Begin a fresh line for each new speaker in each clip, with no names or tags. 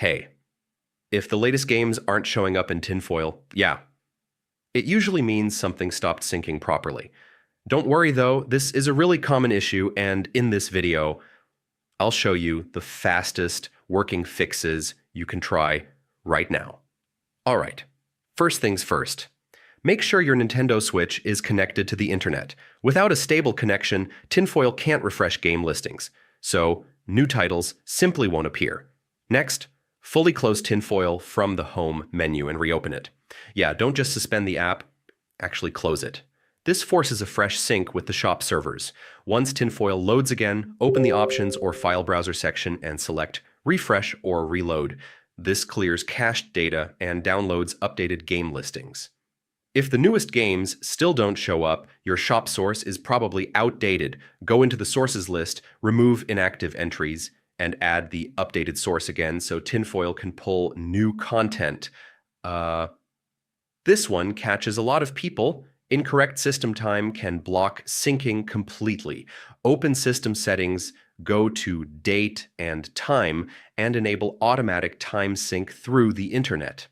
Hey, if the latest games aren't showing up in Tinfoil, yeah, it usually means something stopped syncing properly. Don't worry though, this is a really common issue, and in this video, I'll show you the fastest working fixes you can try right now. Alright, first things first. Make sure your Nintendo Switch is connected to the internet. Without a stable connection, Tinfoil can't refresh game listings, so new titles simply won't appear. Next, fully close Tinfoil from the home menu and reopen it. Yeah, don't just suspend the app, actually close it. This forces a fresh sync with the shop servers. Once Tinfoil loads again, open the Options or File Browser section and select Refresh or Reload. This clears cached data and downloads updated game listings. If the newest games still don't show up, your shop source is probably outdated. Go into the sources list, remove inactive entries, and add the updated source again so Tinfoil can pull new content. This one catches a lot of people. Incorrect system time can block syncing completely. Open system settings, go to date and time, and enable automatic time sync through the internet.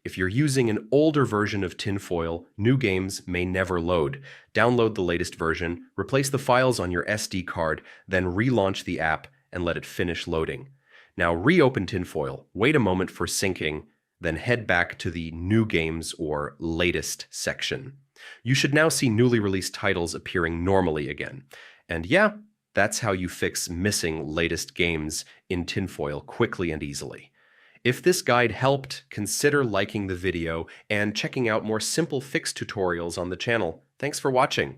If you're using an older version of Tinfoil, new games may never load. Download the latest version, replace the files on your SD card, then relaunch the app and let it finish loading. Now reopen Tinfoil, wait a moment for syncing, then head back to the New Games or Latest section. You should now see newly released titles appearing normally again. And yeah, that's how you fix missing latest games in Tinfoil quickly and easily. If this guide helped, consider liking the video and checking out more simple fix tutorials on the channel. Thanks for watching.